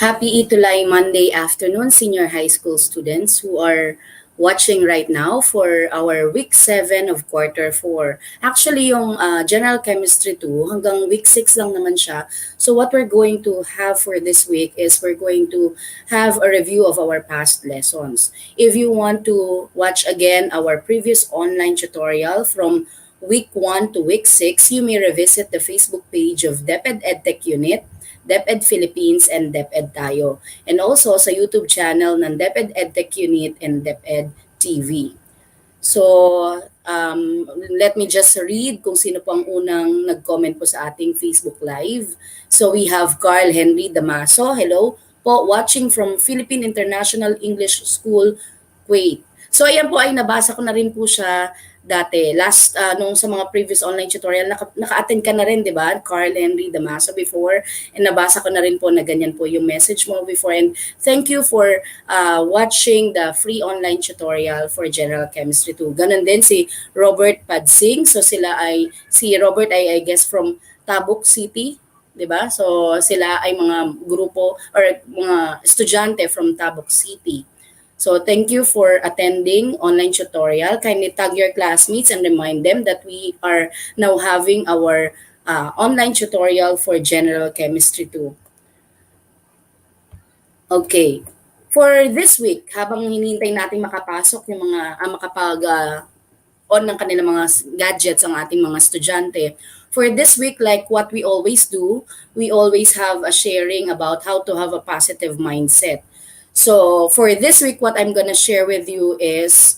Happy Itulay Monday afternoon, senior high school students who are watching right now for our week 7 of quarter 4. Actually, yung general chemistry 2 hanggang week 6 lang naman siya. So what we're going to have for this week is we're going to have a review of our past lessons. If you want to watch again our previous online tutorial from week 1 to week 6, you may revisit the Facebook page of DepEd EdTech Unit, DepEd Philippines, and DepEd Tayo. And also sa YouTube channel ng DepEd EdTech Unit and DepEd TV. So, let me just read kung sino po ang unang nag-comment po sa ating Facebook Live. So, we have Carl Henry Damaso. Hello po, watching from Philippine International English School, Kuwait. So, ayan po ay nabasa ko na rin po siya dati. Nung sa mga previous online tutorial, naka-attend ka na rin, di ba? Carl Henry Damaso before. And nabasa ko na rin po na ganyan po yung message mo before. And thank you for watching the free online tutorial for General Chemistry 2. Ganon din si Robert Padsing. So si Robert ay I guess from Tabuk City, di ba? So sila ay mga grupo or mga estudyante from Tabuk City. So thank you for attending online tutorial. Kindly tag your classmates and remind them that we are now having our online tutorial for General Chemistry 2. Okay. For this week, habang hinihintay natin makapasok yung mga on ng kanilang mga gadgets ang ating mga estudyante, for this week, like what we always do, we always have a sharing about how to have a positive mindset. So for this week, what I'm gonna share with you is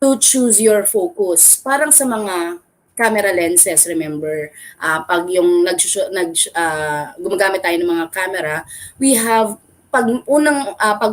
to choose your focus. Parang sa mga camera lenses, remember, pag yung gumagamit tayo ng mga camera, we have pag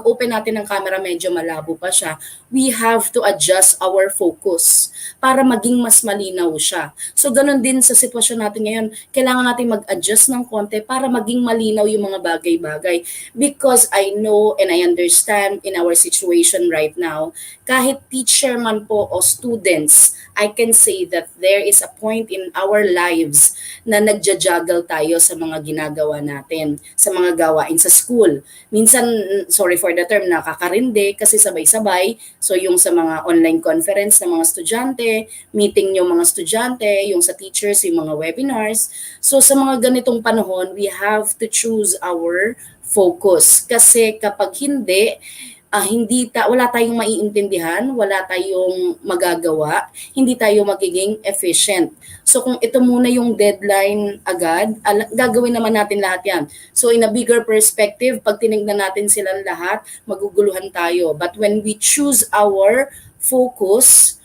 open natin ng camera medyo malabo pa siya, we have to adjust our focus para maging mas malinaw siya. So ganun din sa sitwasyon natin ngayon, kailangan natin mag-adjust ng konti para maging malinaw yung mga bagay-bagay. Because I know and I understand in our situation right now, kahit teacher man po o students, I can say that there is a point in our lives na nagja-juggle tayo sa mga ginagawa natin, sa mga gawain sa school. Minsan, sorry for the term, nakakarindi kasi sabay-sabay. So yung sa mga online conference ng mga estudyante, meeting yung mga estudyante, yung sa teachers, yung mga webinars. So sa mga ganitong panahon, we have to choose our focus. Kasi kapag hindi, wala tayong maiintindihan, wala tayong magagawa, hindi tayo magiging efficient. So kung ito muna yung deadline agad, gagawin naman natin lahat yan. So in a bigger perspective, pag tinignan natin silang lahat, maguguluhan tayo. But when we choose our focus,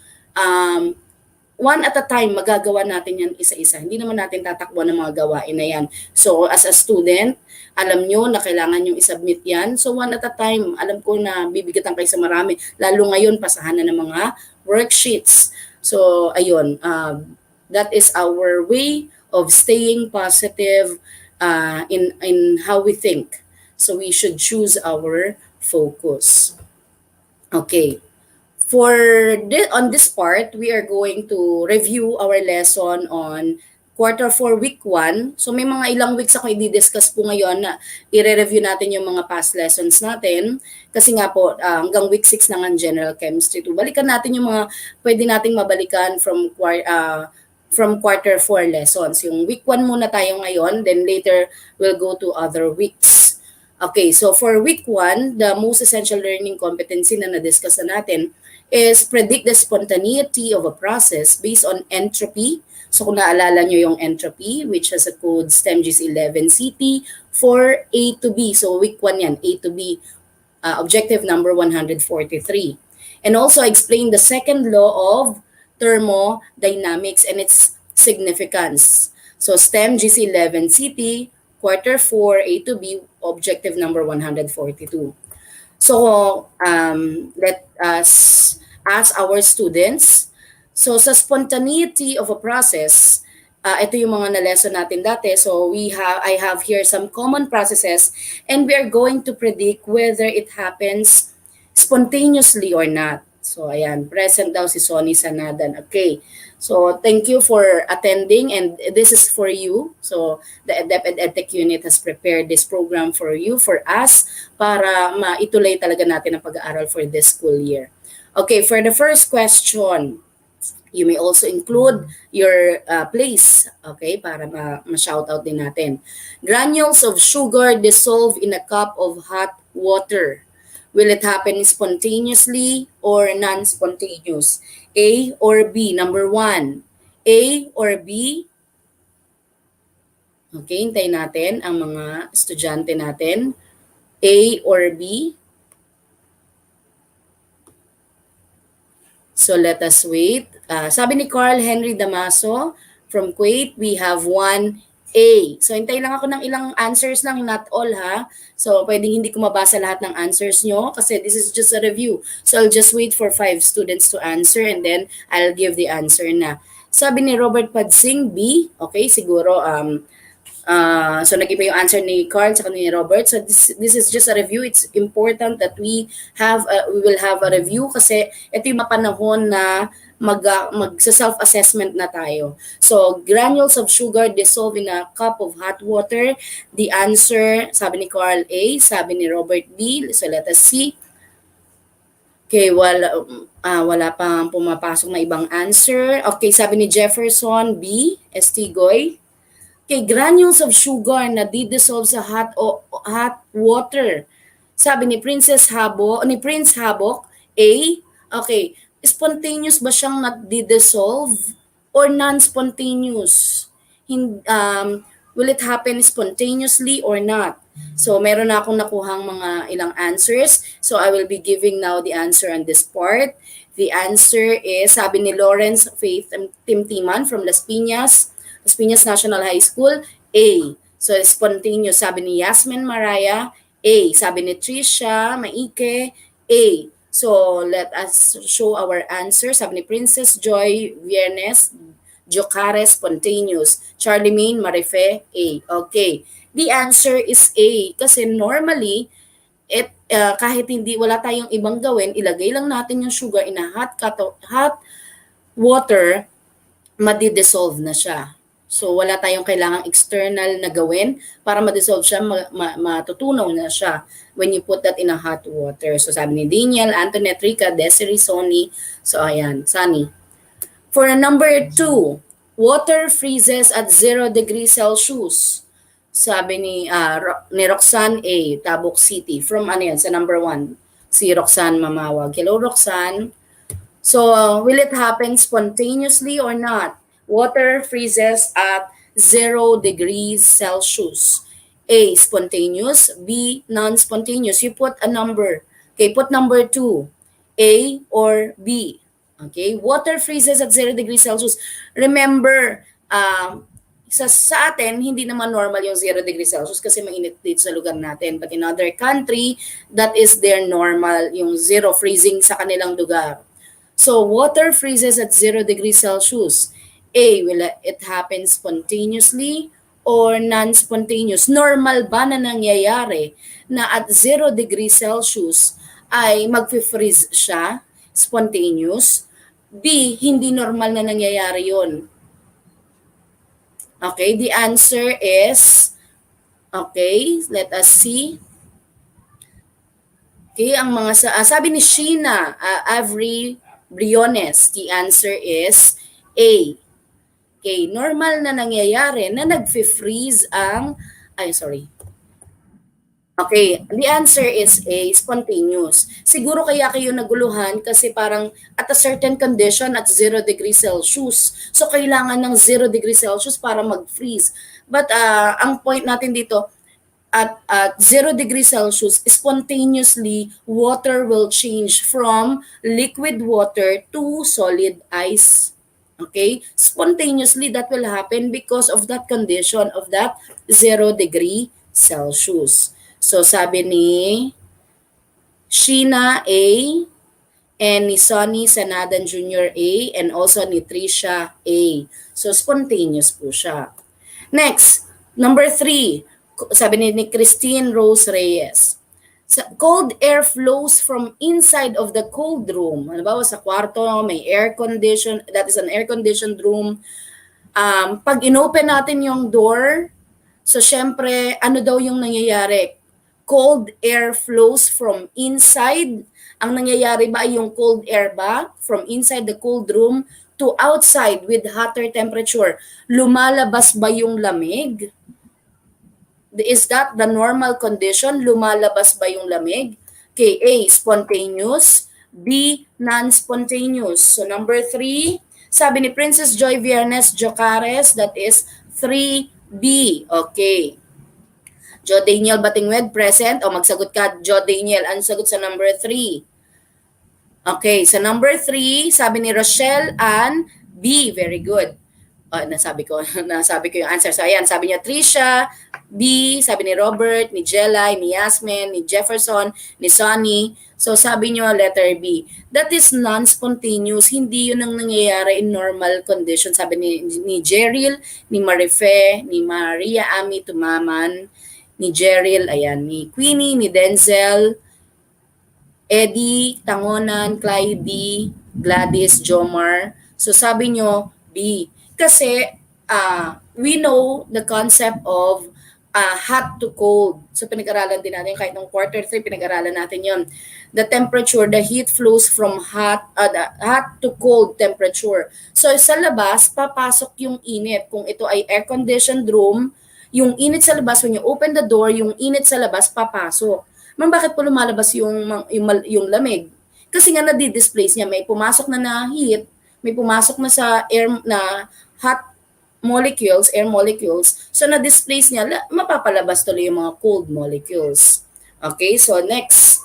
one at a time, magagawa natin yan isa-isa. Hindi naman natin tatakbo ng mga gawain na yan. So as a student, alam nyo na kailangan nyo isubmit yan. So one at a time, alam ko na bibigatan kayo sa marami. Lalo ngayon, pasahan na ng mga worksheets. So ayun, that is our way of staying positive in how we think. So we should choose our focus. Okay. On this part, we are going to review our lesson on quarter 4, week 1. So may mga ilang weeks ako i-discuss po ngayon na i-review natin yung mga past lessons natin. Kasi nga po, hanggang week 6 na ang General Chemistry 2. Balikan natin yung mga pwede nating mabalikan from quarter 4 lessons. Yung week 1 muna tayo ngayon, then later we'll go to other weeks. Okay, so for week 1, the most essential learning competency na na-discuss na natin is predict the spontaneity of a process based on entropy. So kung naalala nyo yung entropy, which has a code STEMGIS 11CT for A to B. So week 1 yan, A to B, objective number 143. And also explain the second law of thermodynamics and its significance. So STEMGIS 11CT, quarter 4, A to B, objective number 142. So let us ask our students. So sa spontaneity of a process, ito yung mga na-lesson natin dati. So I have here some common processes and we are going to predict whether it happens spontaneously or not. So ayan, present daw si Sonny Sanadan. Okay. So thank you for attending, and this is for you. So the DepEd EdTech unit has prepared this program for you, for us, para maituloy talaga natin ang pag-aaral for this school year. Okay, for the first question, you may also include your place, okay, para ma-shoutout din natin. Granules of sugar dissolve in a cup of hot water. Will it happen spontaneously or non-spontaneous? A or B? Number 1. A or B? Okay, hintayin natin ang mga estudyante natin. A or B? So let us wait. Sabi ni Carl Henry Damaso from Kuwait, we have 1A. So hintayin lang ako ng ilang answers lang, not all ha. So pwedeng hindi ko mabasa lahat ng answers nyo kasi this is just a review. So I'll just wait for 5 students to answer and then I'll give the answer na. Sabi ni Robert Padsing, B. Okay, siguro so nag-iba yung answer ni Carl sa ni Robert. So this is just a review. It's important that we will have a review kasi ito yung mapanahon na mag-self-assessment na tayo. So granules of sugar dissolve in a cup of hot water. The answer, sabi ni Carl, A. Sabi ni Robert, B. So let us see. Okay, wala pang pumapasok na ibang answer. Okay, sabi ni Jefferson, B. ST Goy. Okay, granules of sugar na di-dissolve sa hot water. Sabi ni Prince Habok, A. Okay, spontaneous ba siyang di-dissolve or non-spontaneous? Will it happen spontaneously or not? So meron na akong nakuhang mga ilang answers. So I will be giving now the answer on this part. The answer is, sabi ni Lawrence Faith Timtiman from Las Piñas National High School, A. So, spontaneous. Sabi ni Yasmin Maraya, A. Sabi ni Trisha Maike, A. So, let us show our answer. Sabi ni Princess Joy Viernes, Jocare, spontaneous. Charlemagne Marife, A. Okay. The answer is A. Kasi normally, kahit wala tayong ibang gawin, ilagay lang natin yung sugar in a hot water, madi-dissolve na siya. So wala tayong kailangang external na gawin para ma-dissolve siya, matutunaw na siya when you put that in a hot water. So sabi ni Daniel, Antoinette, Rica, Desiree, Sonny. So ayan, Sunny. For number 2, water freezes at 0 degrees Celsius. Sabi ni Roxanne A, Tabuk City. From sa number 1, si Roxanne Mamawag. Hello, Roxanne. So will it happen spontaneously or not? Water freezes at 0 degrees Celsius. A, spontaneous. B, non-spontaneous. You put a number. Okay, put number 2. A or B. Okay, water freezes at 0 degrees Celsius. Remember, sa atin, hindi naman normal yung 0 degrees Celsius kasi mainit dito sa lugar natin. But in other country, that is their normal, yung zero freezing sa kanilang lugar. So, water freezes at 0 degrees Celsius. A, will it happen spontaneously or non-spontaneous? Normal ba na nangyayari na at 0 degrees Celsius ay mag-freeze siya, spontaneous? B, hindi normal na nangyayari yun. Okay, the answer is, okay, let us see. Okay, ang mga sabi ni Sheena Avery Briones, the answer is A. Okay, normal na nangyayari na nag-freeze ang, Okay, the answer is A, spontaneous. Siguro kaya kayo naguluhan kasi parang at a certain condition at 0 degrees Celsius. So kailangan ng 0 degrees Celsius para mag-freeze. But ang point natin dito, at 0 degrees Celsius, spontaneously, water will change from liquid water to solid ice. Okay? Spontaneously, that will happen because of that condition of that 0 degree Celsius. So, sabi ni Sheena A, and ni Sonny Sanadan Jr. A, and also ni Trisha A. So, spontaneous po siya. Next, number 3, sabi ni Christine Rose Reyes. Cold air flows from inside of the cold room. Halimbawa sa kwarto, may air condition, that is an air-conditioned room. Pag inopen natin yung door, so syempre, ano daw yung nangyayari? Cold air flows from inside. Ang nangyayari ba ay yung cold air ba from inside the cold room to outside with hotter temperature? Lumalabas ba yung lamig? Is that the normal condition? Lumalabas ba yung lamig? Okay, A, spontaneous. B, non-spontaneous. So number 3, sabi ni Princess Joy Viernes Jocares, that is 3B. Okay. Jo Daniel Batingwed, present. O magsagot ka, Jo Daniel. Ano sagot sa number 3? Okay, sa number 3, sabi ni Rochelle Ann, B. Very good. Nasabi ko yung answer. So ayan, sabi niya Trisha, B, sabi ni Robert, ni Jelay, ni Yasmin, ni Jefferson, ni Sonny. So sabi niyo letter B. That is non-spontaneous. Hindi yun ang nangyayari in normal condition. Sabi ni Jeril, ni Marife, ni Maria Ami Tumaman, ni Jeril, ayan, ni Queenie, ni Denzel, Eddie, Tangonan, Clyde, Gladys, Jomar. So sabi nyo, B. Kasi we know the concept of hot to cold. So pinag-aralan din natin, kahit nung quarter 3, pinag-aralan natin yon. The temperature, the heat flows from the hot to cold temperature. So sa labas, papasok yung init. Kung ito ay air-conditioned room, yung init sa labas, when you open the door, yung init sa labas, papasok. Ma'am, bakit po lumalabas yung lamig? Kasi nga nadi-displace niya, may pumasok na heat, may pumasok na sa air na hot molecules, air molecules. So na-displace niya, mapapalabas tuloy yung mga cold molecules. Okay, so next.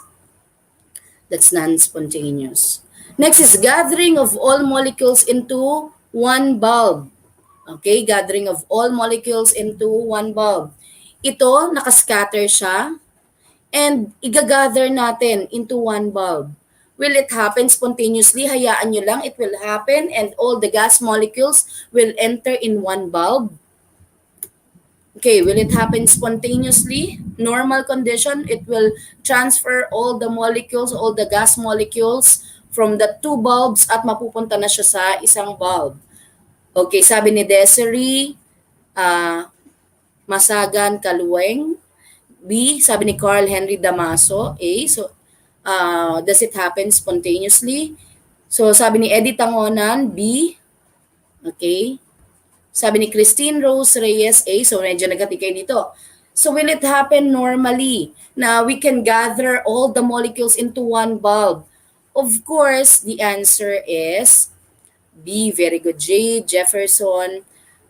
That's non-spontaneous. Next is gathering of all molecules into one bulb. Okay, gathering of all molecules into one bulb. Ito, nakascatter siya and igagather natin into one bulb. Will it happen spontaneously? Hayaan nyo lang, it will happen and all the gas molecules will enter in one bulb. Okay, will it happen spontaneously? Normal condition, it will transfer all the molecules, all the gas molecules from the two bulbs at mapupunta na siya sa isang bulb. Okay, sabi ni Desiree, Masagan Kaluweng. B, sabi ni Carl Henry Damaso. A, so does it happen spontaneously? So sabi ni Eddie Tangonan, B. Okay. Sabi ni Christine Rose Reyes, A. So medyo nagkatikay dito. So will it happen normally? Now we can gather all the molecules into one bulb. Of course, the answer is B. Very good. J. Jefferson.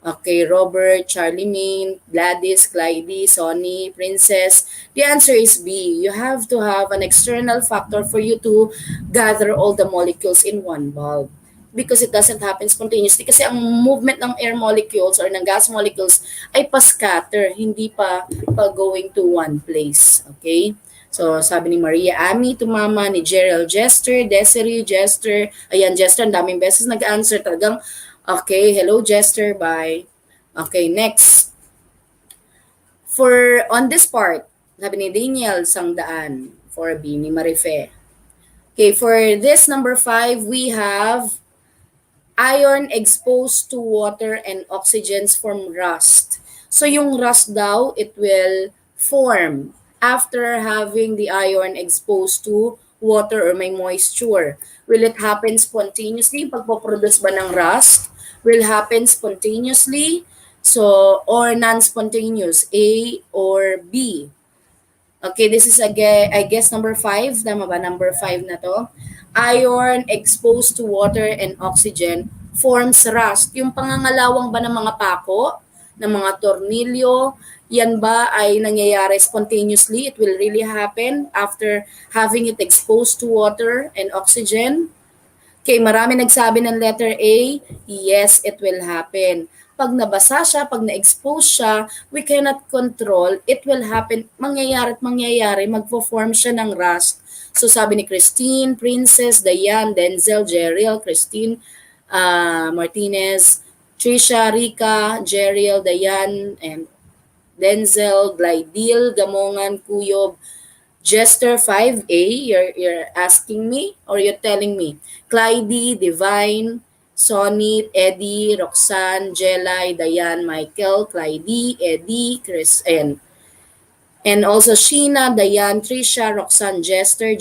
Okay, Robert, Charlie Main, Gladys, Clyde, Sonny, Princess. The answer is B. You have to have an external factor for you to gather all the molecules in one bulb. Because it doesn't happen spontaneously. Kasi ang movement ng air molecules or ng gas molecules ay pa-scatter, hindi pa going to one place. Okay? So, sabi ni Maria Ami Tumama, ni Gerald Jester, Desiree Jester. Ayan, Jester, ang daming beses nag-answer. Talagang, okay, hello Jester, bye. Okay, next. For on this part, sabi ni Daniel Sangdaan, for B, ni Marife. Okay, for this number 5, we have iron exposed to water and oxygens form rust. So yung rust daw, it will form after having the iron exposed to water or may moisture. Will it happen spontaneously? Pagpoproduce ba ng rust? Will happen spontaneously? So, or non-spontaneous, A or B. Okay, this is I guess number 5. Tama ba? Number 5 na to. Iron exposed to water and oxygen forms rust. Yung pangangalawang ba ng mga pako, ng mga tornilyo, yan ba ay nangyayari spontaneously? It will really happen after having it exposed to water and oxygen? Okay, marami nagsabi ng letter A, yes, it will happen. Pag nabasa siya, pag na-expose siya, we cannot control, it will happen, mangyayari at mangyayari, magpo-form siya ng rust. So sabi ni Christine, Princess, Dayan, Denzel, Jeriel, Christine, Martinez, Trisha, Rica, Jeriel, Dayan, and Denzel, Glidil, Gamongan, Kuyob, Jester 5A, you're asking me or you're telling me? Clyde, Divine, Sonit, Eddie, Roxanne, Jelay, Diane, Michael, Clyde, Eddie, Chris, and also Sheena, Diane, Trisha, Roxanne, Jester,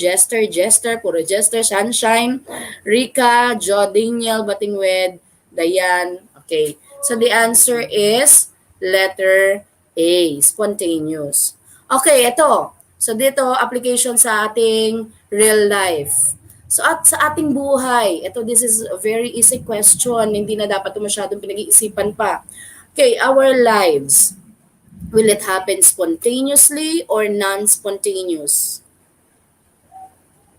puro Jester, Sunshine, Rika, Jo, Daniel, Batingwed, Diane. Okay. So the answer is letter A, spontaneous. Okay, ito. So dito, application sa ating real life. So at sa ating buhay, ito this is a very easy question, hindi na dapat masyadong pinag-iisipan pa. Okay, our lives. Will it happen spontaneously or non-spontaneous?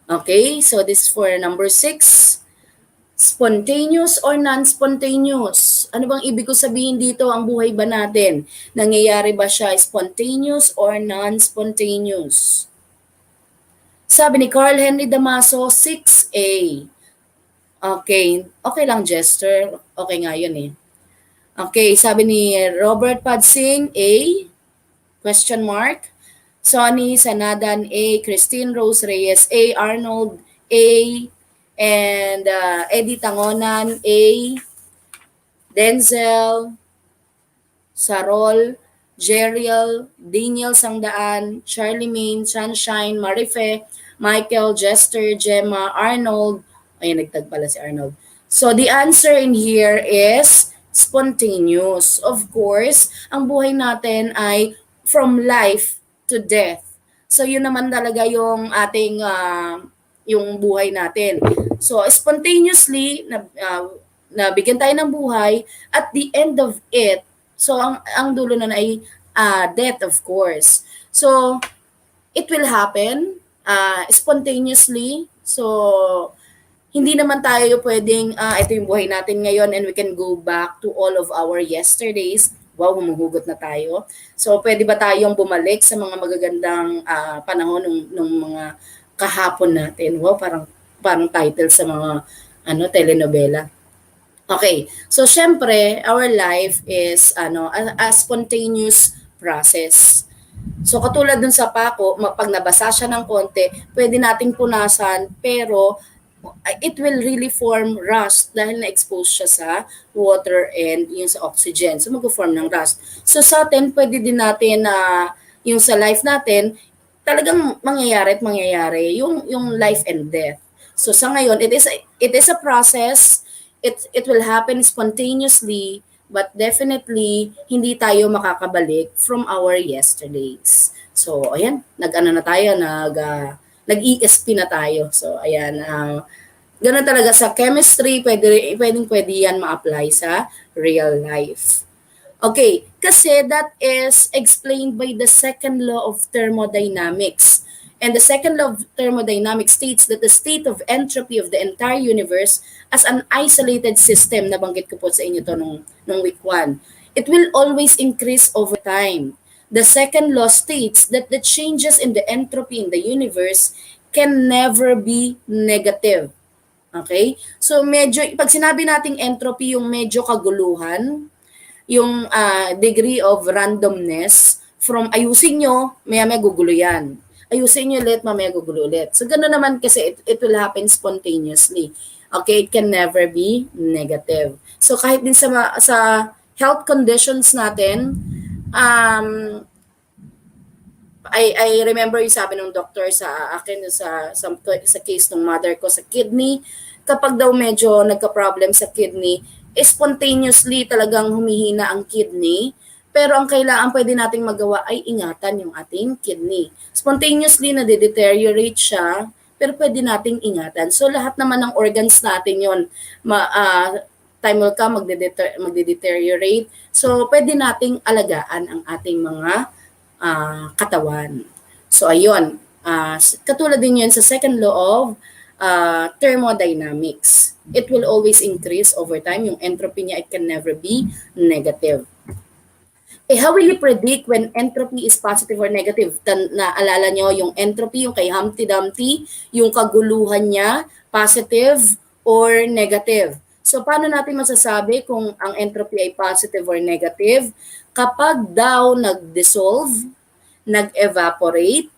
Okay, so this is for number 6. Spontaneous or non-spontaneous? Ano bang ibig ko sabihin dito? Ang buhay ba natin? Nangyayari ba siya spontaneous or non-spontaneous? Sabi ni Carl Henry Damaso, 6A. Okay, okay lang, Jester. Okay nga yun eh. Okay, sabi ni Robert Padsing, A. Question mark. Sonny Sanadan, A. Christine Rose Reyes, A. Arnold, A. And Eddie Tangonan, A. Denzel, Sarol, Jeriel, Daniel Sangdaan, Charlie Main, Sunshine, Marife, Michael, Jester, Gemma, Arnold. Ayun, nagtag pala si Arnold. So the answer in here is spontaneous. Of course, ang buhay natin ay from life to death. So yun naman talaga yung ating yung buhay natin. So spontaneously nabigyan tayo ng buhay, at the end of it, so ang dulo na ay death, of course. So it will happen spontaneously. So hindi naman tayo pwedeng, ito yung buhay natin ngayon and we can go back to all of our yesterdays. Wow, humuhugot na tayo. So, pwede ba tayong bumalik sa mga magagandang panahon ng mga kahapon natin? Wow, parang title sa mga telenovela. Okay, so syempre, our life is a spontaneous process. So katulad dun sa pako, pag nabasa siya ng konti, pwede nating punasan, pero it will really form rust dahil na-expose siya sa water and yung sa oxygen. So mag-form ng rust. So sa atin, pwede din natin na yung sa life natin, talagang mangyayari at mangyayari yung life and death. So sa ngayon, it is a process. It will happen spontaneously, but definitely hindi tayo makakabalik from our yesterdays. So ayan, nag-ESP na tayo. So ayan, ganun talaga sa chemistry, pwede yan ma-apply sa real life. Okay, kasi that is explained by the second law of thermodynamics. And the second law of thermodynamics states that the state of entropy of the entire universe as an isolated system, nabanggit ko po sa inyo to nung week 1, it will always increase over time. The second law states that the changes in the entropy in the universe can never be negative. Okay? So medyo, pag sinabi nating entropy, yung medyo kaguluhan, yung degree of randomness, from ayusin nyo, maya gugulo yan. Ayusin nyo ulit, mamaya gugulo ulit. So gano'n naman kasi it will happen spontaneously. Okay? It can never be negative. So kahit din sa health conditions natin, I remember yung sabi ng doctor sa akin sa case ng mother ko sa kidney, kapag daw medyo nagka-problem sa kidney, spontaneously talagang humihina ang kidney, pero ang kailangan pwede nating magawa ay ingatan yung ating kidney. Spontaneously nade-deteriorate siya, pero pwede nating ingatan. So lahat naman ng organs natin yon, time will come, magde-deteriorate. So pwede nating alagaan ang ating mga katawan. So ayun, katulad din yun sa second law of thermodynamics. It will always increase over time. Yung entropy niya, it can never be negative. How will you predict when entropy is positive or negative? Naalala nyo yung entropy, yung kay Humpty Dumpty, yung kaguluhan niya, positive or negative. So paano natin masasabi kung ang entropy ay positive or negative? Kapag daw nag-dissolve, nag-evaporate,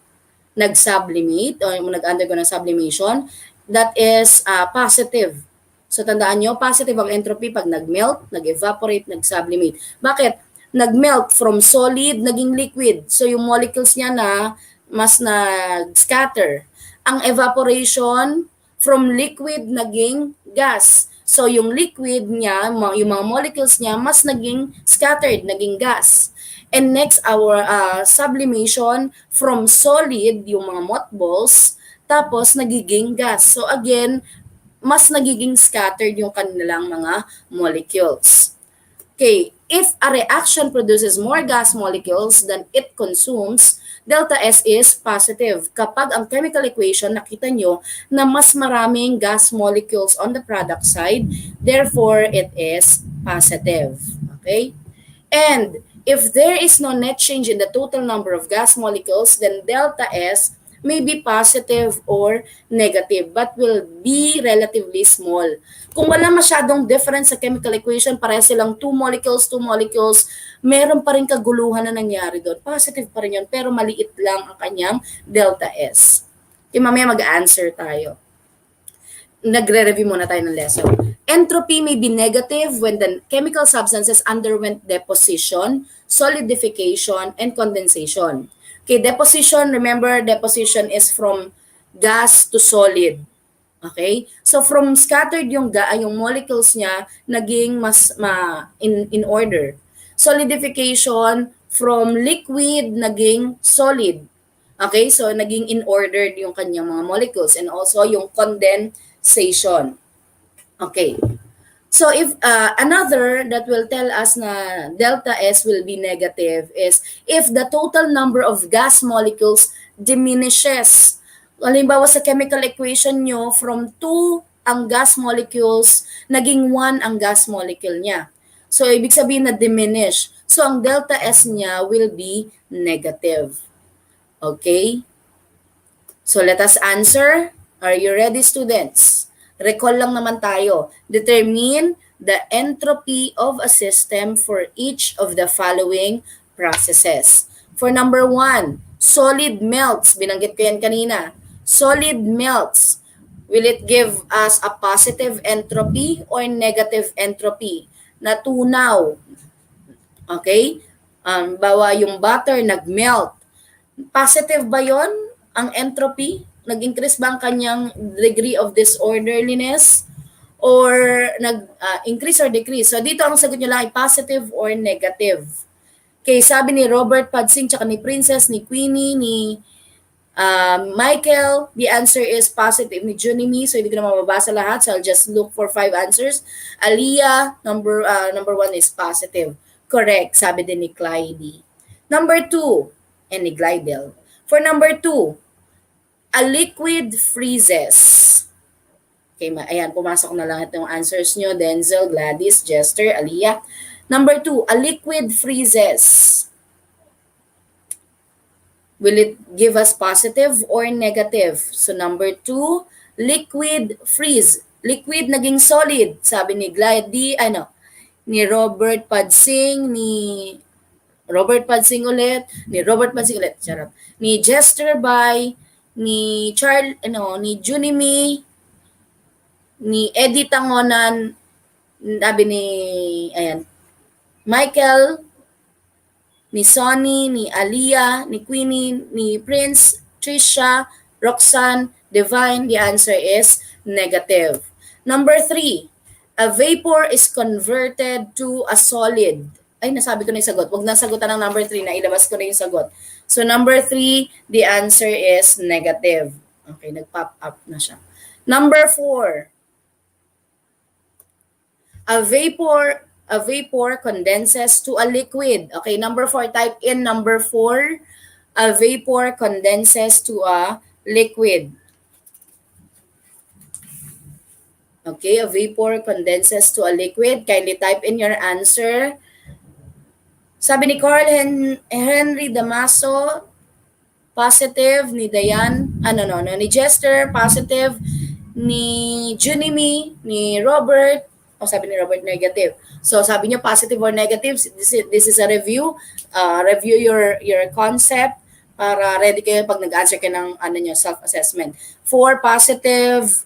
nag-sublimate o nag-undergo ng sublimation, that is positive. So tandaan nyo, positive ang entropy pag nag-melt, nag-evaporate, nag-sublimate. Bakit? Nag-melt from solid, naging liquid. So yung molecules niya na mas nag-scatter. Ang evaporation, from liquid naging gas. So yung liquid niya, yung mga molecules niya, mas naging scattered, naging gas. And next, our sublimation from solid, yung mga mothballs, tapos nagiging gas. So again, mas nagiging scattered yung kanilang mga molecules. Okay, if a reaction produces more gas molecules than it consumes, delta S is positive. Kapag ang chemical equation, nakita nyo na mas maraming gas molecules on the product side, therefore it is positive. Okay? And if there is no net change in the total number of gas molecules, then delta S may be positive or negative but will be relatively small. Kung wala masyadong difference sa chemical equation, pareha silang 2 molecules, meron pa rin kaguluhan na nangyari doon. Positive pa rin yun, pero maliit lang ang kanyang delta S. Okay, mamaya mag-answer tayo. Nagre-review muna tayo ng lesson. Entropy may be negative when the chemical substances underwent deposition, solidification, and condensation. Okay, deposition, remember, deposition is from gas to solid. Okay? So from scattered yung molecules niya, naging mas in order. Solidification, from liquid, naging solid. Okay? So naging in order yung kanyang mga molecules. And also yung condensation. Okay. So if another that will tell us na delta S will be negative is if the total number of gas molecules diminishes. Halimbawa sa chemical equation nyo, from 2 ang gas molecules, naging 1 ang gas molecule niya. So ibig sabihin na diminish. So ang delta S niya will be negative. Okay? So let us answer. Are you ready, students? Recall lang naman tayo. Determine the entropy of a system for each of the following processes. For number 1, solid melts. Binanggit ko yan kanina. Solid melts. Will it give us a positive entropy or negative entropy? Natunaw. Okay? Bawa yung butter nag-melt. Positive ba yon ang entropy? Nag-increase ba ang kanyang degree of disorderliness? Or nag-increase or decrease? So dito ang sagot nyo lang ay positive or negative. Okay, sabi ni Robert Padsing, tsaka ni Princess, ni Queenie, ni Michael, the answer is positive. Ni Junimi, so hindi ko na mababasa lahat, so I'll just look for 5 answers. Aliyah, number 1 is positive. Correct, sabi din ni Clyde. Number 2, and ni Glidel. For number 2, a liquid freezes. Okay, ayan, pumasok na lang itong answers nyo. Denzel, Gladys, Jester, Aliyah. Number 2, a liquid freezes. Will it give us positive or negative? So number 2, liquid freeze. Liquid naging solid. Sabi ni Glady, ni Robert Padsing, charot. Ni Jester by, ni Junimi, ni Eddie Tangonan, sabi ni, Michael, ni Sonny, ni Aliyah, ni Queenie, ni Prince, Trisha, Roxanne, Divine. The answer is negative. Number 3, a vapor is converted to a solid. Ay, nasabi ko na yung sagot. Huwag na sagutan ng number 3, nailabas ko na yung sagot. So number 3, the answer is negative. Okay, nag-pop up na siya. Number 4, a vapor condenses to a liquid. Okay, number 4, type in number 4, a vapor condenses to a liquid. Okay, a vapor condenses to a liquid. Kindly type in your answer. Sabi ni Carl Henry Damaso, positive. Ni Dayan, ni Jester, positive. Ni Junimi, ni Robert, sabi ni Robert, negative. So sabi niyo positive or negative, this is a review. Review your concept para ready kayo pag nag-answer kayo ng self-assessment. For positive,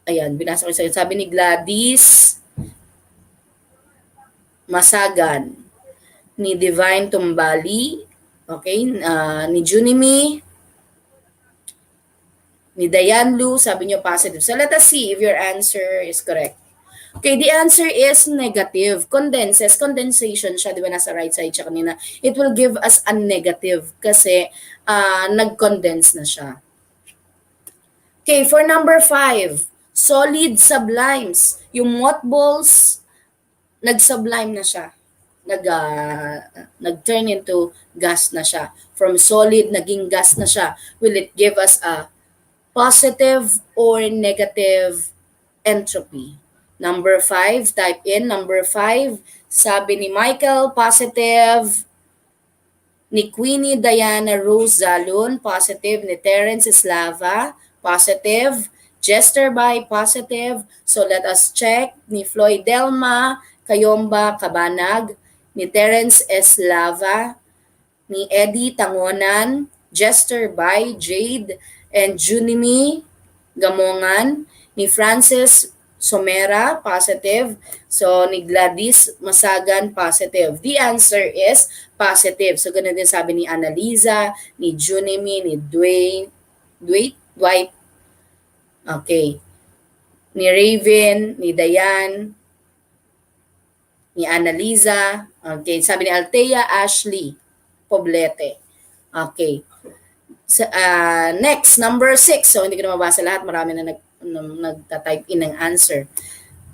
ayan, binasa ko sa'yo. Sabi ni Gladys Masagan, ni Divine Tumbali, okay, ni Junimi, ni Diane Lu, sabi niyo positive. So let us see if your answer is correct. Okay, the answer is negative. Condensation siya, di ba, nasa right side siya kanina. It will give us a negative kasi nag-condense na siya. Okay, for number 5, solid sublimes. Yung mothballs, nag-sublime na siya. Nag-turn into gas na siya. From solid, naging gas na siya. Will it give us a positive or negative entropy? Number 5, type in number 5. Sabi ni Michael, positive. Ni Queenie Diana Rose Zalun, positive. Ni Terence Eslava, positive. Jester Bay, positive. So let us check. Ni Floyd Delma Kayomba Kabanag, ni Terence Eslava, ni Eddie Tangonan, Jester Bay Jade, and Junimi Gamongan, ni Francis Somera, positive. So, ni Gladys Masagan, positive. The answer is positive. So, ganun din sabi ni Annalisa, ni Junimi, ni Dwight. Okay. Ni Raven, ni Dayan, ni Annalisa. Okay. Sabi ni Althea Ashley Poblete. Okay. Next, number 6. So, hindi ko na mabasa lahat. Marami na nagta-type in ng answer.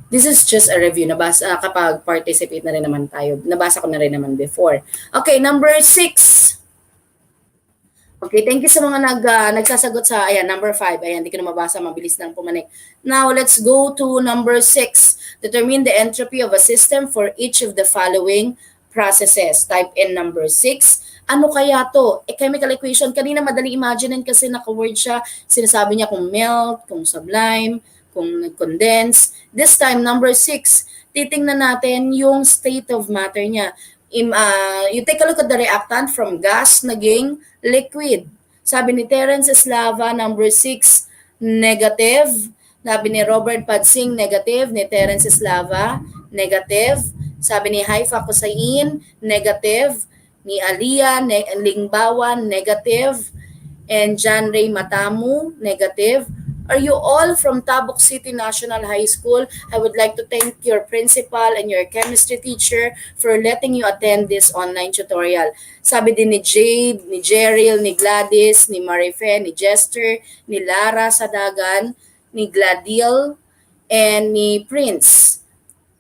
This is just a review. Nabasa kapag participate na rin naman tayo. Nabasa ko na rin naman before. Okay, number 6. Okay, thank you sa mga nagsasagot sa, ayan, number 5. Ayan, hindi ko na mabasa, mabilis lang pumanik. Now, let's go to number 6. Determine the entropy of a system for each of the following processes. Type in number 6. Ano kaya to? Chemical equation. Kanina madali imagine kasi naka-word siya. Sinasabi niya kung melt, kung sublime, kung condense. This time, number 6. Titingnan natin yung state of matter niya. You take a look at the reactant from gas naging liquid. Sabi ni Terence Eslava, number 6, negative. Sabi ni Robert Padsing, negative. Ni Terence Eslava, negative. Sabi ni Haifa Kusain, negative. Ni Alia Lingbawan, negative. And John Ray Matamu, negative. Are you all from Tabuk City National High School? I would like to thank your principal and your chemistry teacher for letting you attend this online tutorial. Sabi din ni Jade, ni Jeril, ni Gladys, ni Marife, ni Jester, ni Lara Sadagan, ni Gladil, and ni Prince,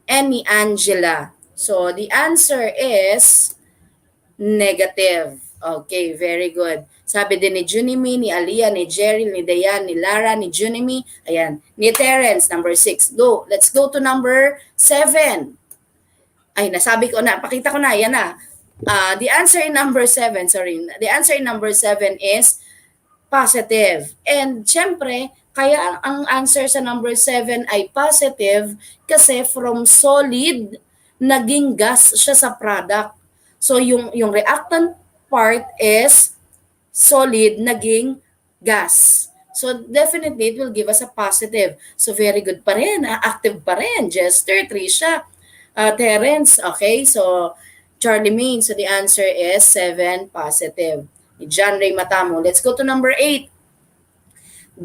and ni Angela. So the answer is negative. Okay, very good. Sabi din ni Junimi, ni Alia, ni Jerry, ni Dayan, ni Lara, ni Junimi. Ayan. Ni Terence, number 6. Go. Let's go to number 7. Ay, nasabi ko na. Pakita ko na. Ayan na. The answer in number 7, sorry. The answer in number 7 is positive. And syempre, kaya ang answer sa number 7 ay positive kasi from solid, naging gas siya sa product. So, yung reactant part is solid, naging gas. So, definitely, it will give us a positive. So, very good pa rin. Active pa rin. Jester, Trisha, Terence. Okay, so, Charlie Main. So, the answer is 7, positive. John Ray Matamo. Let's go to number 8.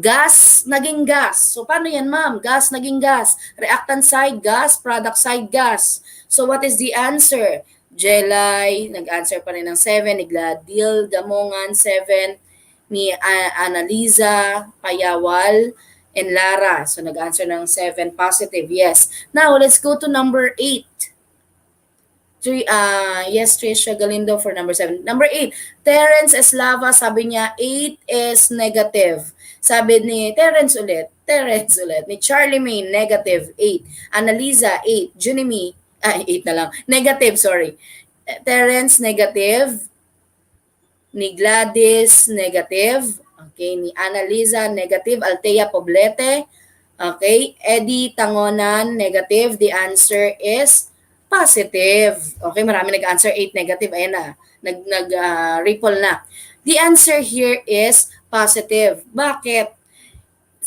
Gas, naging gas. So, paano yan, ma'am? Gas, naging gas. Reactant side, gas. Product side, gas. So, what is the answer? Jelay, nag-answer pa rin ng 7, ni Gladil Damongan, 7, ni Annalisa Payawal, and Lara. So, nag-answer ng 7, positive, yes. Now, let's go to number 8. Yes, Trisha Galindo for number 7. Number 8, Terence Eslava, sabi niya, 8 is negative. Sabi ni Terence ulit, ni Charlie May, negative, 8. Annalisa, 8. Junimi, 8 na lang. Negative, sorry. Terence, negative. Ni Gladys, negative. Okay. Ni Annalisa, negative. Althea Poblete. Okay. Eddie Tangonan, negative. The answer is Positive. Okay, marami nag-answer 8 negative. Ayan na. Ripple na. The answer here is positive. Bakit?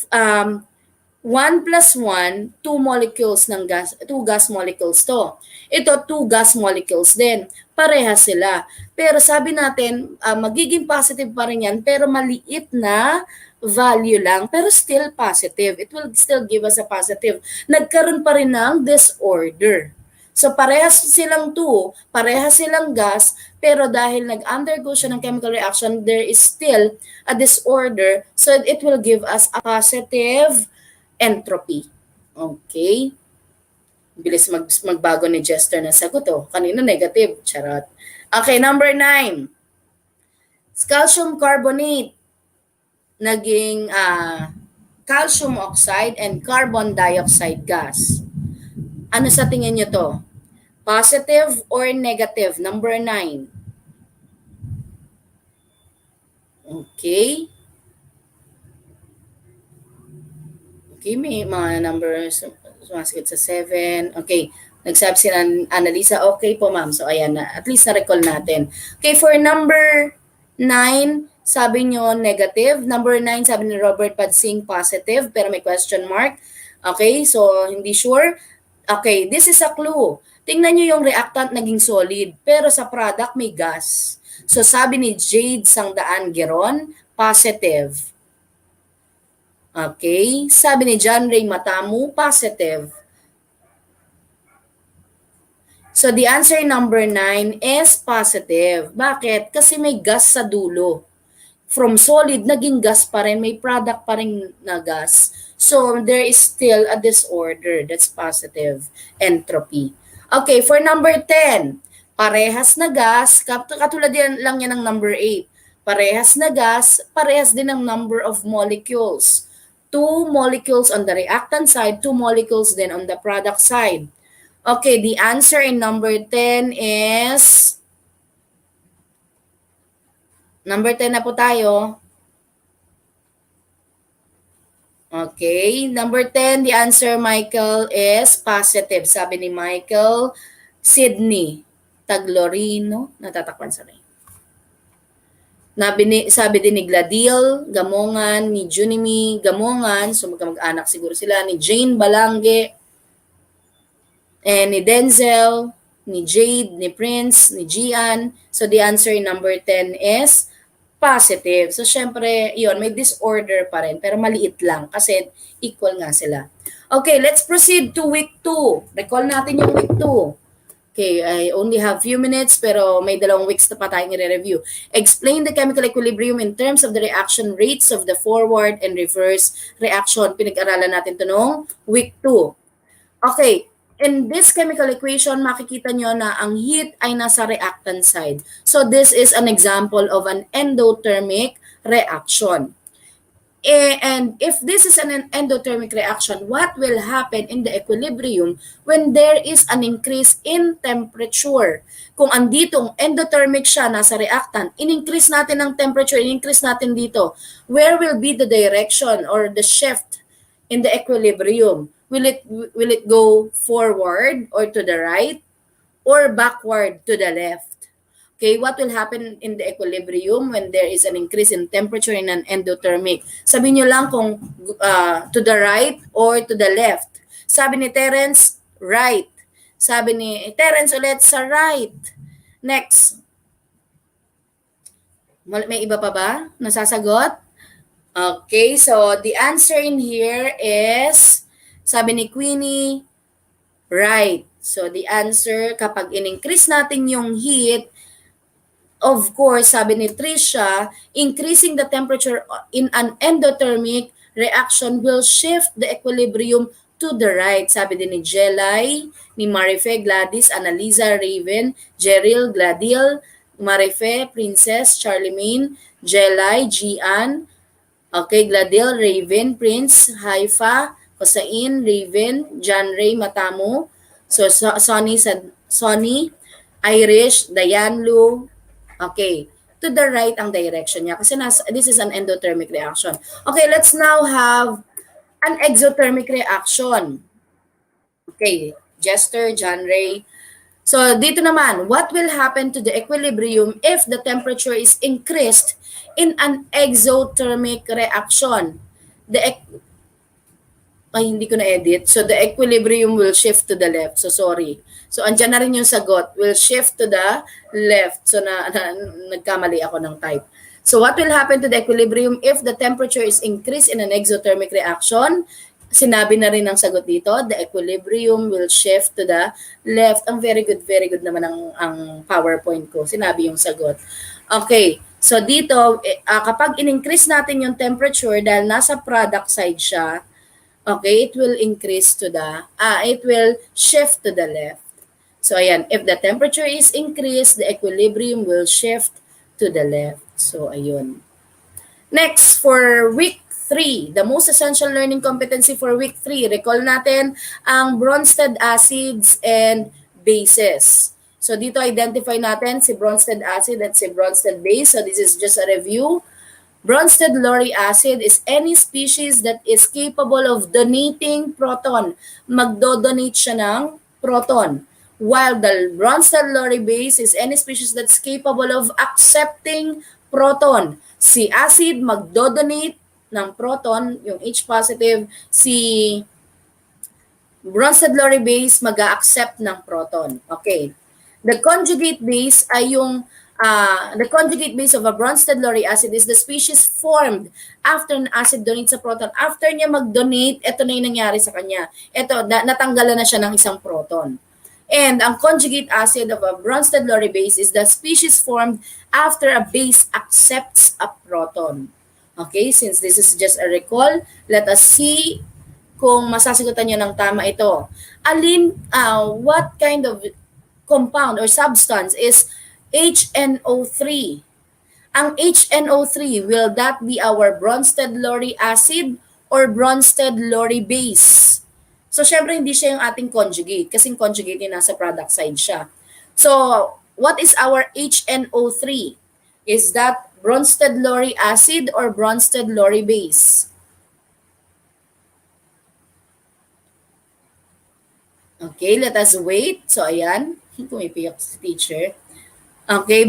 1 plus 1, 2 molecules ng gas, 2 gas molecules to. Ito, 2 gas molecules din. Parehas sila. Pero sabi natin, magiging positive pa rin yan, pero maliit na value lang, pero still positive. It will still give us a positive. Nagkaroon pa rin ng disorder. So parehas silang 2, parehas silang gas, pero dahil nag-undergo siya ng chemical reaction, there is still a disorder, so it will give us a positive entropy. Okay? Bilis magbago ni Jester na sagot. Kanina negative. Charot. Okay, number 9. Calcium carbonate naging calcium oxide and carbon dioxide gas. Ano sa tingin nyo to? Positive or negative? Number 9. Okay. Okay, may mga numbers sumasagot sa 7. Okay. Nagsabi si Annalisa, okay po ma'am. So ayan na, at least na-recall natin. Okay, for number 9, sabi nyo negative. Number 9, sabi ni Robert Padsing, positive, pero may question mark. Okay, so hindi sure. Okay, this is a clue. Tingnan nyo yung reactant naging solid, pero sa product may gas. So sabi ni Jade Sangdaan Geron, positive. Okay, sabi ni John Ray Matamu, positive. So the answer number 9 is positive. Bakit? Kasi may gas sa dulo. From solid, naging gas pa rin, may product pa rin na gas. So there is still a disorder. That's positive entropy. Okay, for number 10, parehas na gas, katulad lang yan ng number 8. Parehas na gas, parehas din ang number of molecules. 2 molecules on the reactant side, 2 molecules then on the product side. Okay, the answer in number 10 is... Number 10 na po tayo. Okay, number 10, the answer, Michael, is positive. Sabi ni Michael, Sydney Taglorino, natatakpan sa rin. Sabi din ni Gladil Gamongan, ni Junimi Gamongan, so magkamag-anak siguro sila, ni Jane Balangge, ni Denzel, ni Jade, ni Prince, ni Gian. So the answer in number 10 is positive. So syempre, yun, may disorder pa rin, pero maliit lang kasi equal nga sila. Okay, let's proceed to week 2. Recall natin yung week 2. Okay, I only have few minutes pero may 2 weeks na pa tayong i-review. Explain the chemical equilibrium in terms of the reaction rates of the forward and reverse reaction. Pinag-aralan natin ito noong week 2. Okay, in this chemical equation, makikita nyo na ang heat ay nasa reactant side. So this is an example of an endothermic reaction. And if this is an endothermic reaction, what will happen in the equilibrium when there is an increase in temperature? Kung andito endothermic siya, nasa reactant, in-increase natin ang temperature, in-increase natin dito, where will be the direction or the shift in the equilibrium? Will it go forward or to the right or backward to the left? Okay, what will happen in the equilibrium when there is an increase in temperature in an endothermic? Sabihin nyo lang kung to the right or to the left. Sabi ni Terence, right. Sabi ni Terence ulit sa right. Next. May iba pa ba nasasagot? Okay, so the answer in here is, sabi ni Queenie, right. So the answer, kapag in-increase natin yung heat, of course, sabi ni Tricia, increasing the temperature in an endothermic reaction will shift the equilibrium to the right. Sabi din ni Jelay, ni Marife, Gladys, Annalisa, Raven, Jeril, Gladil, Marife, Princess, Charlemagne, Jelay, Gian, okay, Gladil, Raven, Prince, Haifa, Kosain, Raven, John Ray, Matamo, so Sonny, Irish, Dayanlu. Okay, to the right ang direction niya kasi this is an endothermic reaction. Okay, let's now have an exothermic reaction. Okay, Jester, John Ray. So dito naman, what will happen to the equilibrium if the temperature is increased in an exothermic reaction? The ay, hindi ko na-edit. So, the equilibrium will shift to the left. So, sorry. So, andyan na rin yung sagot. Will shift to the left. So, nagkamali ako ng type. So, what will happen to the equilibrium if the temperature is increased in an exothermic reaction? Sinabi na rin ang sagot dito. The equilibrium will shift to the left. Ang very good naman ang PowerPoint ko. Sinabi yung sagot. Okay. So, dito, kapag in-increase natin yung temperature dahil nasa product side siya, okay, it will increase to it will shift to the left. So, ayan, if the temperature is increased, the equilibrium will shift to the left. So, ayun. Next, for week 3, the most essential learning competency for week 3, recall natin ang Bronsted acids and bases. So, dito identify natin si Bronsted acid at si Bronsted base. So, this is just a review. Bronsted lauric acid is any species that is capable of donating proton. Magdodonate siya ng proton. While the Bronsted lauric base is any species that's capable of accepting proton. Si acid magdodonate ng proton, yung H positive, si Bronsted lauric base mag-accept ng proton. Okay. The conjugate base ay yung the conjugate base of a Bronsted lauric acid is the species formed after an acid donates sa proton. After niya mag-donate, ito na yung nangyari sa kanya. Ito, natanggalan na siya ng isang proton. And ang conjugate acid of a Bronsted lauric base is the species formed after a base accepts a proton. Okay, since this is just a recall, let us see kung masasagutan niyo ng tama ito. What kind of compound or substance is HNO3? Ang HNO3, will that be our Bronsted lauric acid or Bronsted lauric base? So, syempre, hindi siya yung ating conjugate kasi yung conjugate yung nasa product side siya. So, what is our HNO3? Is that Bronsted lauric acid or Bronsted lauric base? Okay, let us wait. So, ayan. Pumipiyak si teacher. Okay,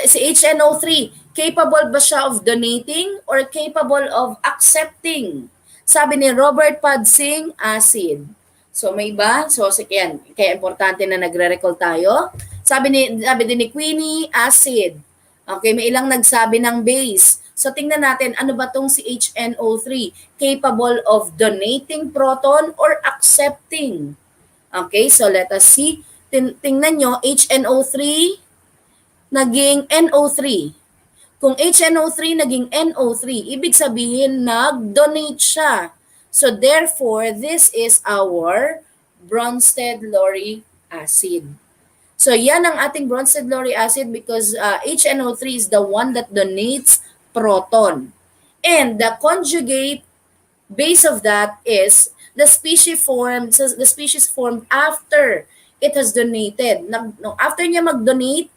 si HNO3, capable ba siya of donating or capable of accepting? Sabi ni Robert Padsing, acid. So, may iba? So, kaya importante na nagre-recall tayo. Sabi din ni Queenie, acid. Okay, may ilang nagsabi ng base. So, tingnan natin, ano ba tong si HNO3? Capable of donating proton or accepting? Okay, so let us see. Tingnan nyo, HNO3 naging NO3. Kung HNO3 naging NO3, ibig sabihin nag-donate siya. So therefore, this is our Bronsted lauric acid. So yan ang ating Bronsted lauric acid because HNO3 is the one that donates proton. And the conjugate base of that is the species formed after it has donated. After niya mag-donate,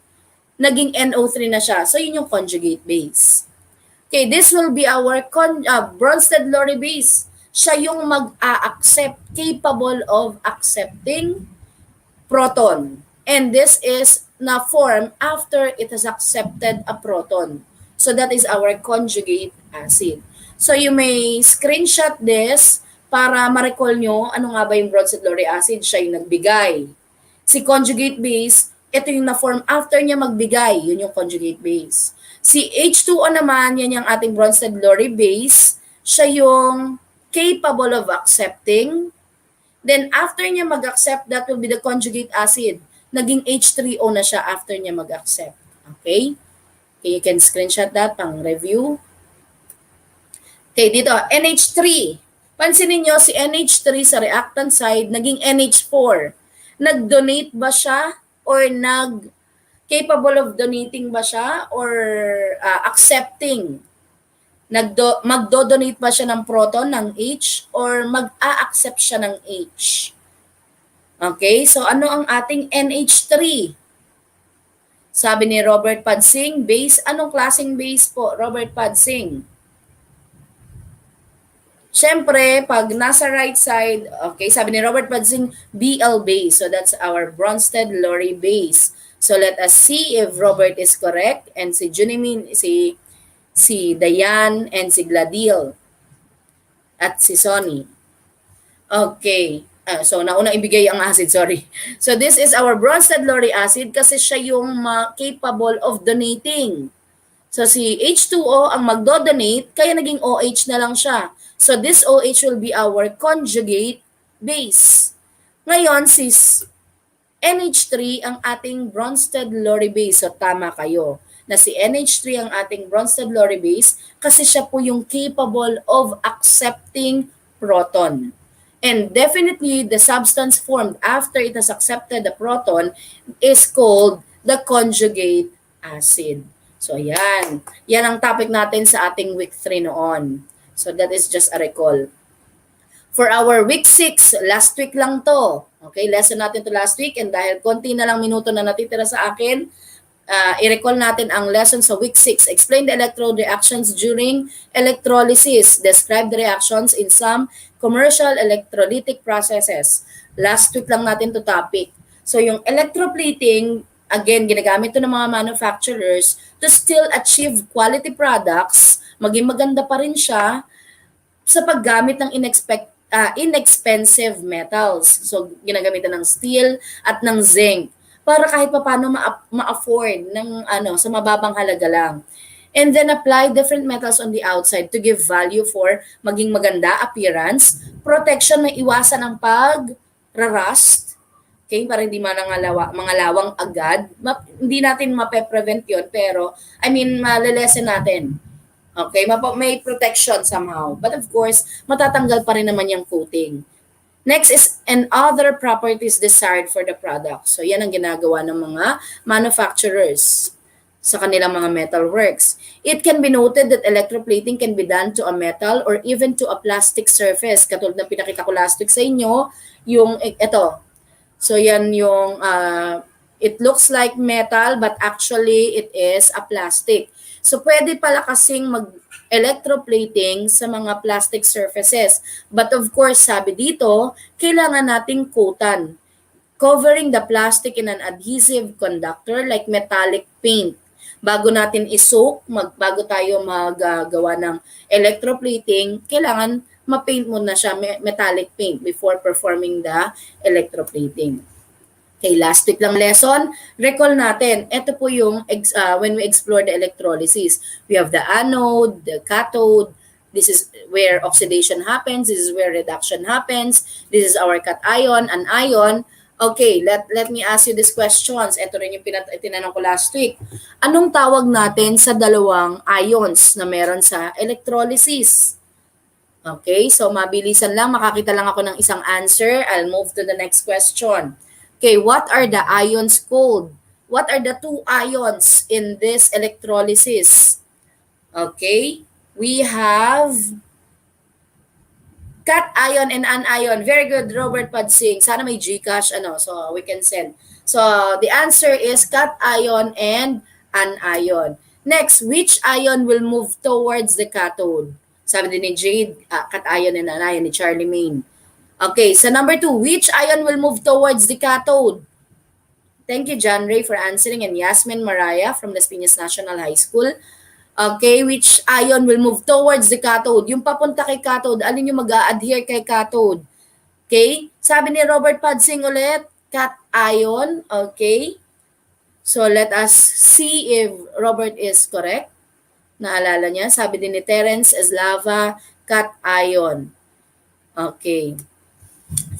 naging NO3 na siya. So, yun yung conjugate base. Okay, this will be our Bronsted lauric base. Siya yung mag-accept, capable of accepting proton. And this is na form after it has accepted a proton. So, that is our conjugate acid. So, you may screenshot this para ma-recall nyo ano nga ba yung Bronsted lauric acid, siya yung nagbigay. Si conjugate base, ito yung na-form after niya magbigay, yun yung conjugate base. Si H2O naman, yan yung ating Bronsted lauric base, siya yung capable of accepting. Then after niya mag-accept, that will be the conjugate acid. Naging H3O na siya after niya mag-accept. Okay? Okay, you can screenshot that pang review. Okay, dito, NH3. Pansinin nyo, si NH3 sa reactant side, naging NH4. Nag-donate ba siya? Or capable of donating ba siya? Or accepting? Magdo-donate ba siya ng proton, ng H? Or mag-a-accept siya ng H? Okay, so ano ang ating NH3? Sabi ni Robert Padsing, base. Anong klaseng base po, Robert Padsing? Siyempre, pag nasa right side, okay, sabi ni Robert Padsing, BL base. So that's our Bronsted-Lowry base. So let us see if Robert is correct and si Junimin, si Dayan and si Gladil at si Sonny. Okay. So nauna ibigay ang acid, sorry. So this is our Bronsted-Lowry acid kasi siya yung capable of donating. So si H2O ang magdo-donate kaya naging OH na lang siya. So this OH will be our conjugate base. Ngayon si NH3 ang ating Bronsted-Lowry base. So tama kayo na si NH3 ang ating Bronsted-Lowry base kasi siya po yung capable of accepting proton. And definitely, the substance formed after it has accepted the proton is called the conjugate acid. So, yan. Yan ang topic natin sa ating week 3 noon. So, that is just a recall. For our week 6, last week lang to. Okay, lesson natin to last week. And dahil konti na lang minuto na natitira sa akin, i-recall natin ang lesson sa week 6. Explain the electrode reactions during electrolysis. Describe the reactions in some commercial electrolytic processes. Last week lang natin to topic. So yung electroplating, again, ginagamit to ng mga manufacturers to still achieve quality products, maging maganda pa rin siya sa paggamit ng inexpensive metals. So ginagamitan ng steel at ng zinc para kahit papaano ma-afford ng sa mababang halaga lang. And then apply different metals on the outside to give value for maging maganda appearance, protection, may iwasan ang pag-rust, okay, para hindi mangalawang agad. Hindi natin mape-prevent yun, pero malilesen natin. Okay, may protection somehow. But of course, matatanggal pa rin naman yung coating. Next is and other properties desired for the product. So yan ang ginagawa ng mga manufacturers sa kanilang mga metal works. It can be noted that electroplating can be done to a metal or even to a plastic surface. Katulad ng pinakita ko last week sa inyo, yung ito. So yan yung it looks like metal but actually it is a plastic. So pwede pala kasing electroplating sa mga plastic surfaces. But of course, sabi dito, kailangan nating coatan, covering the plastic in an adhesive conductor like metallic paint. Bago natin i-soak, bago tayo maggawa ng electroplating, kailangan ma-paint mo na siya metallic paint before performing the electroplating. Okay, last week lang lesson, recall natin. Ito po yung when we explore the electrolysis. We have the anode, the cathode. This is where oxidation happens. This is where reduction happens. This is our cation, an ion. Okay, let me ask you these questions. Ito rin yung tinanong ko last week. Anong tawag natin sa dalawang ions na meron sa electrolysis? Okay, so mabilisan lang. Makakita lang ako ng isang answer. I'll move to the next question. Okay, what are the ions called? What are the two ions in this electrolysis? Okay, we have cation and anion. Very good, Robert Padsing. Sana may GCash, so we can send. So the answer is cation and anion. Next, which ion will move towards the cathode? Sabi din ni Jade, cation and anion ni Charlie Main. Okay, so number 2, which ion will move towards the cathode? Thank you, John Ray, for answering, and Yasmin Maraya from Las Piñas National High School. Okay, which ion will move towards the cathode? Yung papunta kay cathode, alin yung mag-a-adhere kay cathode? Okay, sabi ni Robert Padsing ulit, cation. Okay, so let us see if Robert is correct. Naalala niya, sabi din ni Terence Eslava, cation. Okay.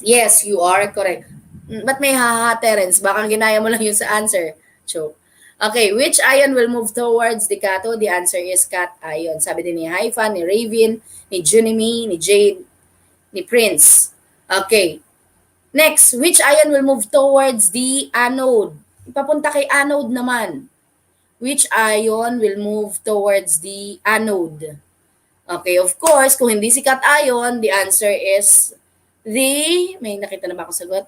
Yes, you are correct. Ba't may haha, Terence? Baka ginaya mo lang yung sa answer. Choke. Okay, which ion will move towards the cathode? The answer is cation. Sabi din ni Haifa, ni Raven, ni Junimi, ni Jade, ni Prince. Okay. Next, which ion will move towards the anode? Papunta kay anode naman. Which ion will move towards the anode? Okay, of course, kung hindi si cation, the answer is may nakita na ba ako sagot?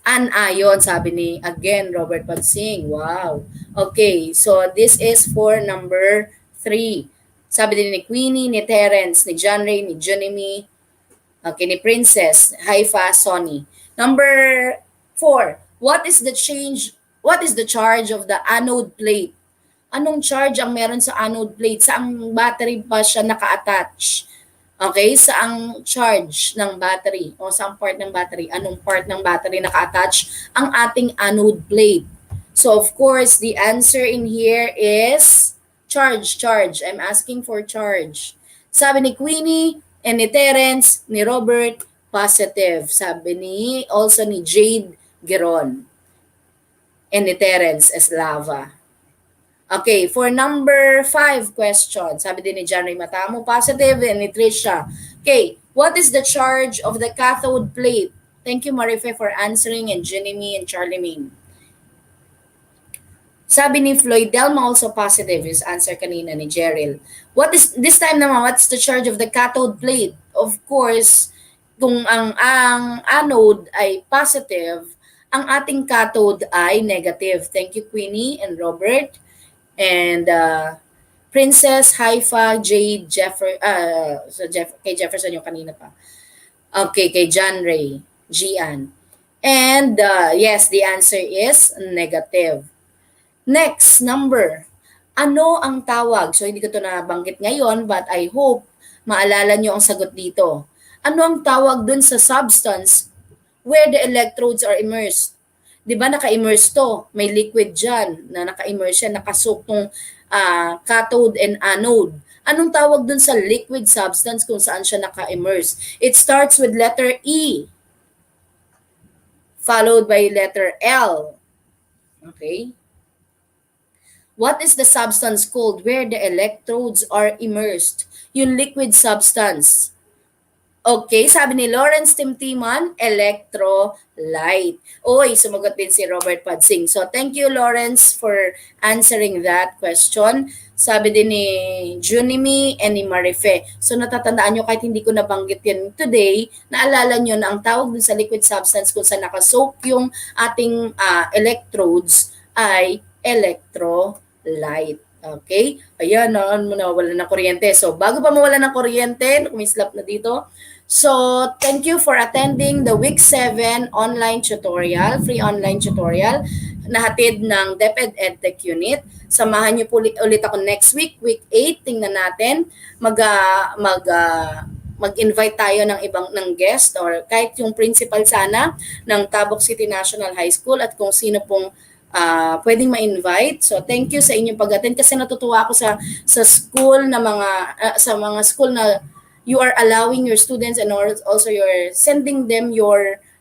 Anion, sabi ni, again, Robert Padsing. Wow. Okay, so this is for number 3. Sabi din ni Queenie, ni Terence, ni John Ray, ni Junimi, okay, ni Princess, Haifa, Sonny. Number 4, what is the charge of the anode plate? Anong charge ang meron sa anode plate? Saang battery ba siya naka-attach? Okay, saang charge ng battery o saang part ng battery? Anong part ng battery naka-attach ang ating anode plate? So of course, the answer in here is charge. I'm asking for charge. Sabi ni Queenie and ni Terence, ni Robert, positive. Sabi also ni Jade Geron and ni Terence Eslava. Okay, for number 5 question, sabi din ni John Ray Matamo, positive, and ni Trisha. Okay, what is the charge of the cathode plate? Thank you, Marife, for answering, and Jenny and Charlie Ming. Sabi ni Floyd Delma, also positive, his answer kanina ni Jeril. What is, this time naman, what's the charge of the cathode plate? Of course, kung ang anode ay positive, ang ating cathode ay negative. Thank you, Queenie and Robert. And Princess, Haifa, Jade, kay Jefferson yung kanina pa. Okay, kay John Ray, Gian. And yes, the answer is negative. Next, number. Ano ang tawag? So hindi ko ito nabanggit ngayon, but I hope maalala nyo ang sagot dito. Ano ang tawag dun sa substance where the electrodes are immersed? Di ba naka-immerse to? May liquid dyan na naka-immerse yan, nakasok tong cathode and anode. Anong tawag dun sa liquid substance kung saan siya naka-immerse? It starts with letter E, followed by letter L. Okay? What is the substance called where the electrodes are immersed? Yung liquid substance. Okay, sabi ni Lawrence Timtiman, electrolyte. Oy, sumagot din si Robert Padsing. So, thank you, Lawrence, for answering that question. Sabi din ni Junimi and ni Marife. So, natatandaan nyo, kahit hindi ko nabanggit yan today, naalala nyo na ang tawag dun sa liquid substance kung saan nakasoak yung ating electrodes ay electrolyte. Okay? Ayan, nawala ng kuryente. So, bago pa mawala ng kuryente, kumislap na dito. So, thank you for attending the Week 7 online tutorial, free online tutorial, na hatid ng DepEd EdTech Unit. Samahan niyo po ulit ako next week, Week 8. Tingnan natin, mag-invite tayo ng guest or kahit yung principal sana ng Tabuk City National High School at kung sino pong pwedeng ma-invite. So thank you sa inyong pag-attend kasi natutuwa ako sa school na sa mga school na you are allowing your students and also you're sending them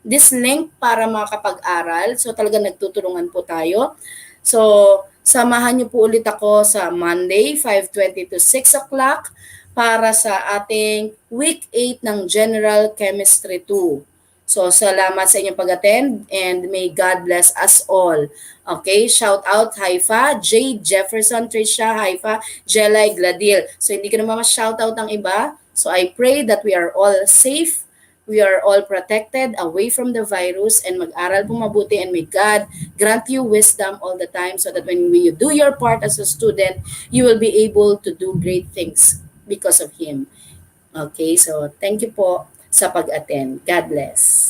this link para makapag-aral. So talaga nagtutulungan po tayo. So samahan niyo po ulit ako sa Monday 5:20 to 6 o'clock para sa ating Week 8 ng General Chemistry 2. So, salamat sa inyong pag-attend and may God bless us all. Okay, shout out Haifa, Jade, Jefferson, Trisha, Haifa, Jelay, Gladil. So, hindi ko naman ma-shout out ang iba. So, I pray that we are all safe, we are all protected away from the virus and mag-aral po mabuti and may God grant you wisdom all the time so that when you do your part as a student, you will be able to do great things because of Him. Okay, so thank you po sa pag-attend. God bless.